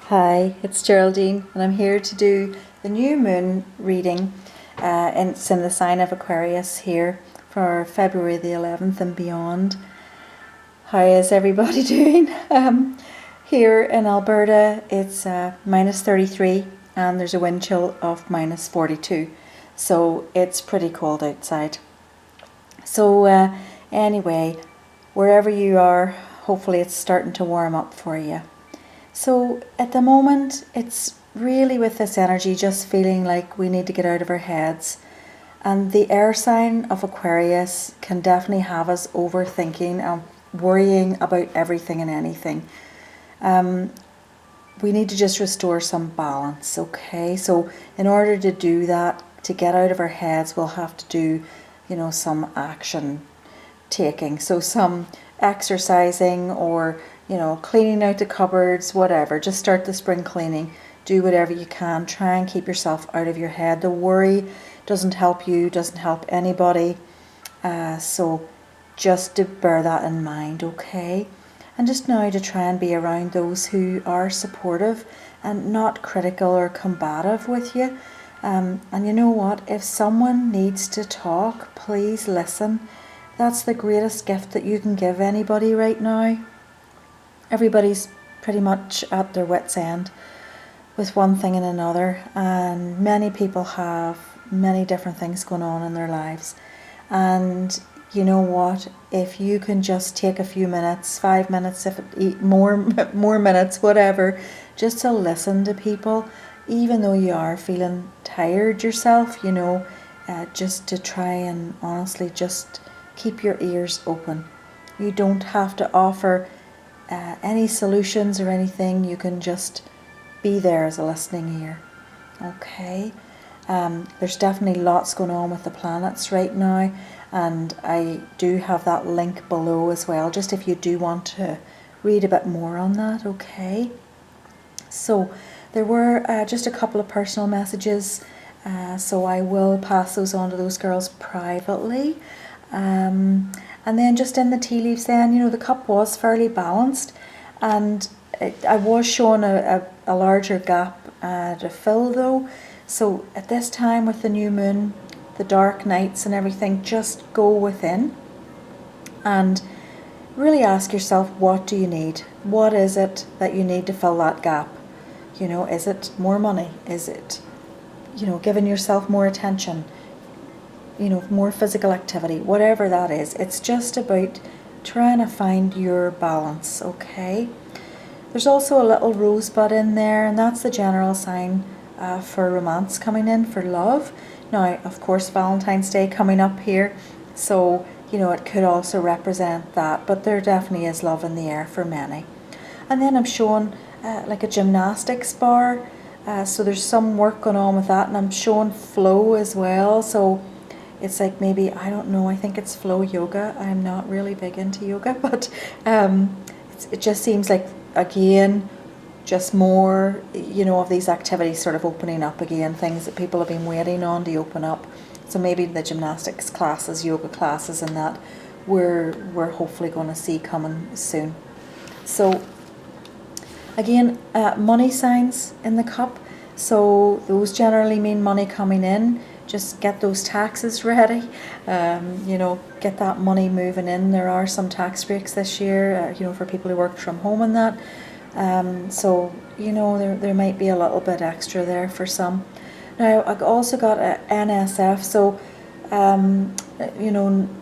Hi, it's Geraldine, and I'm here to do the new moon reading. And it's in the sign of Aquarius here for February the 11th and beyond. How is everybody doing? Here in Alberta, it's minus 33 and there's a wind chill of minus 42. So it's pretty cold outside. So anyway, wherever you are, hopefully it's starting to warm up for you. So at the moment, it's really with this energy just feeling like we need to get out of our heads. And the air sign of Aquarius can definitely have us overthinking and worrying about everything and anything. We need to just restore some balance, okay? So in order to do that, to get out of our heads, we'll have to do, some action taking. So some exercising or cleaning out the cupboards, whatever. Just start the spring cleaning. Do whatever you can. Try and keep yourself out of your head. The worry doesn't help you, doesn't help anybody. So just to bear that in mind, okay? And just now to try and be around those who are supportive and not critical or combative with you. And you know what? If someone needs to talk, please listen. That's the greatest gift that you can give anybody right now. Everybody's pretty much at their wit's end with one thing and another, and many people have many different things going on in their lives. And you know what, if you can just take a few minutes, 5 minutes, if it more minutes, whatever, just to listen to people, even though you are feeling tired yourself, just to try and honestly just keep your ears open. You don't have to offer any solutions or anything. You can just be there as a listening ear, okay? There's definitely lots going on with the planets right now, and I do have that link below as well, just if you do want to read a bit more on that, okay? So there were just a couple of personal messages, so I will pass those on to those girls privately. And then just in the tea leaves then, the cup was fairly balanced, and I was shown a larger gap to fill though. So at this time with the new moon, the dark nights and everything, just go within and really ask yourself, what do you need? What is it that you need to fill that gap? Is it more money? Is it, giving yourself more attention? More physical activity, whatever that is. It's just about trying to find your balance, okay? There's also a little rosebud in there, and that's the general sign for romance coming in, for love. Now, of course, Valentine's Day coming up here, so, it could also represent that, but there definitely is love in the air for many. And then I'm showing like a gymnastics bar, so there's some work going on with that, and I'm showing flow as well, so it's like maybe, I don't know, I think it's flow yoga. I'm not really big into yoga, but it just seems like, again, just more, of these activities sort of opening up again, things that people have been waiting on to open up. So maybe the gymnastics classes, yoga classes and that, we're hopefully going to see coming soon. So again, money signs in the cup. So those generally mean money coming in. Just get those taxes ready, get that money moving in. There are some tax breaks this year, for people who work from home and that. So, there might be a little bit extra there for some. Now, I've also got a NSF, so,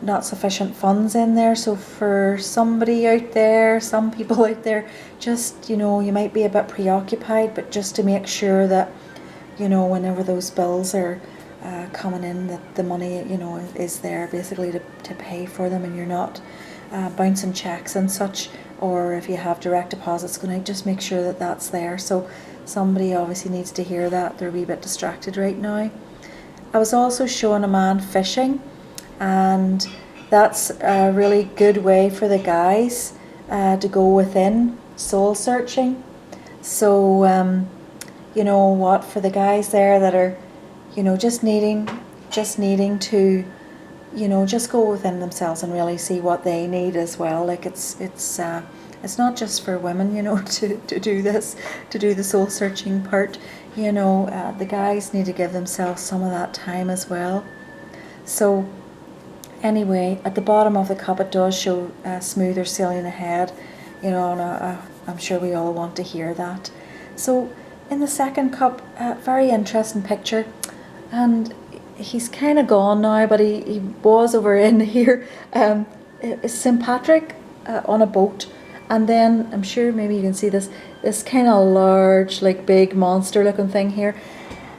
not sufficient funds in there. So for somebody out there, some people out there, just, you might be a bit preoccupied, but just to make sure that, whenever those bills are coming in, that the money is there basically to pay for them, and you're not bouncing checks and such, or if you have direct deposits going out, just make sure that that's there. So somebody obviously needs to hear that. They're a wee bit distracted right now. I was also showing a man fishing, and that's a really good way for the guys to go within, soul searching. So what, for the guys there that are just needing to, just go within themselves and really see what they need as well. Like it's it's not just for women, you know, to do this, to do the soul searching part. You know, the guys need to give themselves some of that time as well. So anyway, at the bottom of the cup it does show smoother sailing ahead, you know, and I'm sure we all want to hear that. So in the second cup, very interesting picture, and he's kind of gone now, but he was over in here. It's St. Patrick on a boat, and then I'm sure maybe you can see this kind of large, like big monster looking thing here.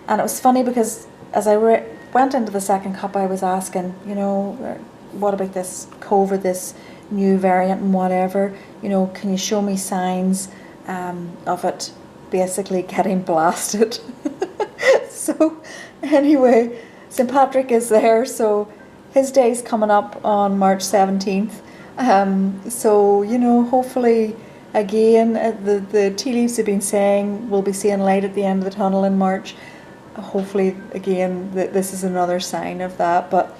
And it was funny because as I went into the second cup, I was asking, you know, what about this COVID, this new variant and whatever, you know, can you show me signs of it basically getting blasted? So anyway, St. Patrick is there, so his day's coming up on March 17th. So, you know, hopefully, again, the tea leaves have been saying we'll be seeing light at the end of the tunnel in March. Hopefully, again, this is another sign of that. But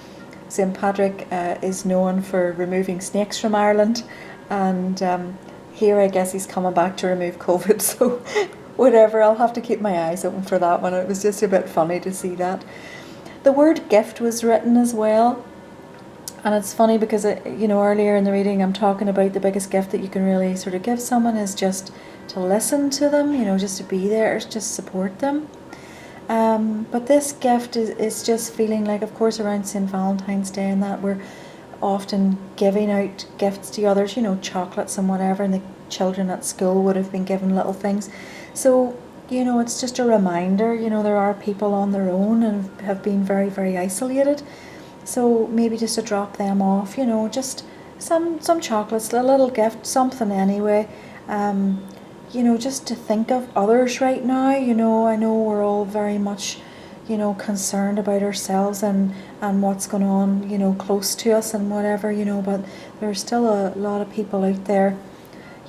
St. Patrick is known for removing snakes from Ireland, and here I guess he's coming back to remove COVID. So whatever, I'll have to keep my eyes open for that one. It was just a bit funny to see that. The word gift was written as well. And it's funny because, you know, earlier in the reading I'm talking about the biggest gift that you can really sort of give someone is just to listen to them, you know, just to be there, just support them. But this gift is just feeling like, of course, around St. Valentine's Day and that, we're often giving out gifts to others, you know, chocolates and whatever, and the children at school would have been given little things. So, you know, it's just a reminder, you know, there are people on their own and have been very, very isolated. So maybe just to drop them off, you know, just some chocolates, a little gift, something anyway. You know, just to think of others right now. You know, I know we're all very much, you know, concerned about ourselves and what's going on, you know, close to us and whatever, you know, but there's still a lot of people out there,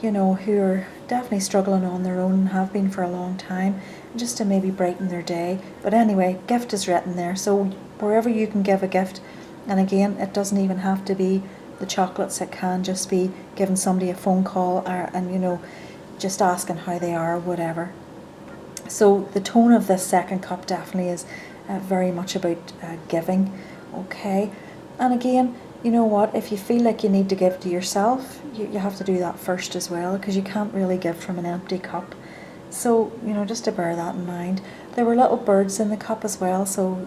you know, who are definitely struggling on their own and have been for a long time, just to maybe brighten their day. But anyway, gift is written there, so wherever you can give a gift, and again, it doesn't even have to be the chocolates, it can just be giving somebody a phone call and, you know, just asking how they are, whatever. So the tone of this second cup definitely is very much about giving, okay? And again, you know what, if you feel like you need to give to yourself, you have to do that first as well, because you can't really give from an empty cup. So, you know, just to bear that in mind. There were little birds in the cup as well, so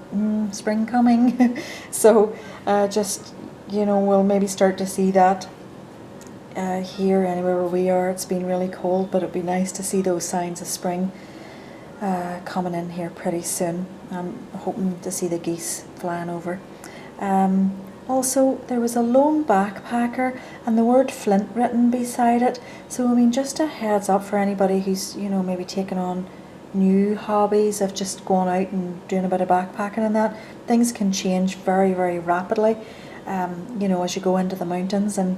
spring coming. So just, you know, we'll maybe start to see that here anywhere where we are. It's been really cold, but it'd be nice to see those signs of spring coming in here pretty soon. I'm hoping to see the geese flying over. Also, there was a lone backpacker and the word Flint written beside it. So, I mean, just a heads up for anybody who's, you know, maybe taking on new hobbies of just going out and doing a bit of backpacking and that. Things can change very, very rapidly, you know, as you go into the mountains. And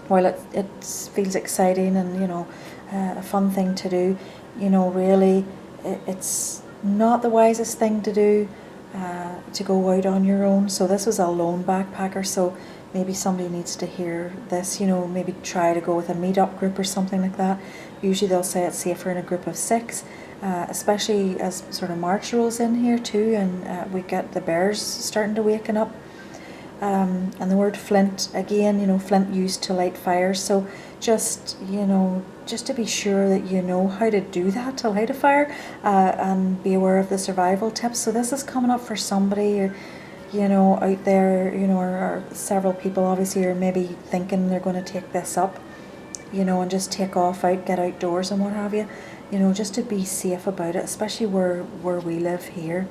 while it feels exciting and, you know, a fun thing to do, you know, really, it's not the wisest thing to do. To go out on your own. So this was a lone backpacker, so maybe somebody needs to hear this, you know, maybe try to go with a meet-up group or something like that. Usually they'll say it's safer in a group of 6, especially as sort of March rolls in here too, and we get the bears starting to waken up. And the word flint, again, you know, flint used to light fires, so just, you know, just to be sure that you know how to do that, to light a fire, and be aware of the survival tips. So this is coming up for somebody, you know, out there, you know, or several people obviously are maybe thinking they're going to take this up, you know, and just take off out, get outdoors and what have you, you know, just to be safe about it, especially where we live here.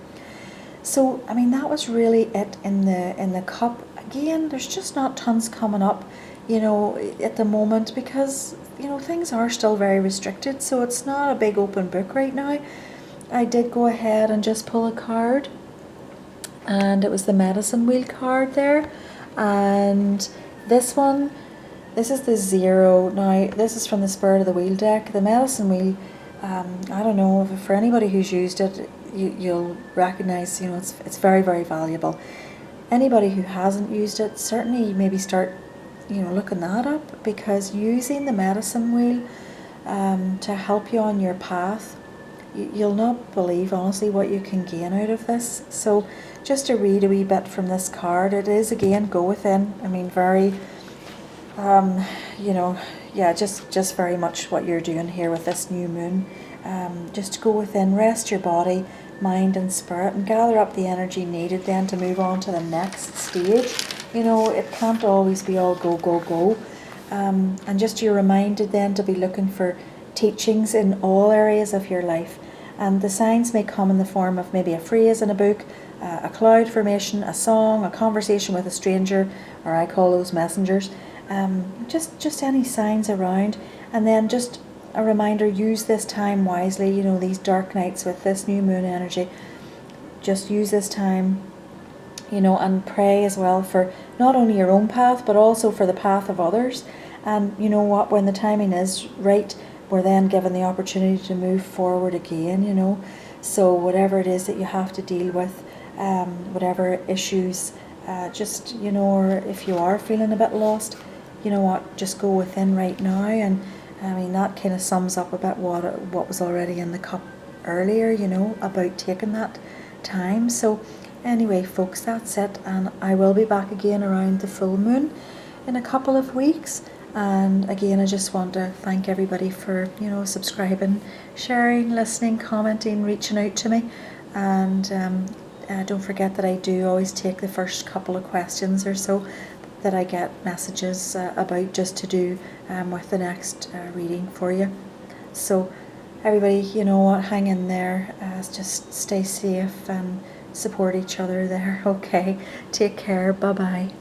So, I mean, that was really it in the cup. Again, there's just not tons coming up, you know, at the moment, because, you know, things are still very restricted, so it's not a big open book right now. I did go ahead and just pull a card, and it was the medicine wheel card there, and this one, this is the 0. Now, this is from the Spirit of the Wheel deck. The medicine wheel, I don't know, if for anybody who's used it, you'll recognize, you know, it's very, very valuable. Anybody who hasn't used it, certainly maybe start looking that up, because using the medicine wheel to help you on your path, you'll not believe honestly what you can gain out of this. So just to read a wee bit from this card, it is again go within. I mean, very just very much what you're doing here with this new moon. Just go within, rest your body, mind and spirit, and gather up the energy needed then to move on to the next stage. It can't always be all go, go, go. And just you're reminded then to be looking for teachings in all areas of your life. And the signs may come in the form of maybe a phrase in a book, a cloud formation, a song, a conversation with a stranger, or I call those messengers. Just any signs around. And then just a reminder, use this time wisely, these dark nights with this new moon energy. Just use this time, and pray as well for not only your own path, but also for the path of others. And you know what, when the timing is right, we're then given the opportunity to move forward again, So whatever it is that you have to deal with, whatever issues, or if you are feeling a bit lost, just go within right now. And I mean, that kind of sums up a bit what was already in the cup earlier, about taking that time. So anyway, folks, that's it. And I will be back again around the full moon in a couple of weeks. And again, I just want to thank everybody for, subscribing, sharing, listening, commenting, reaching out to me. And don't forget that I do always take the first couple of questions or so that I get messages about, just to do with the next reading for you. So everybody, hang in there, just stay safe and support each other there. Okay, take care, bye-bye.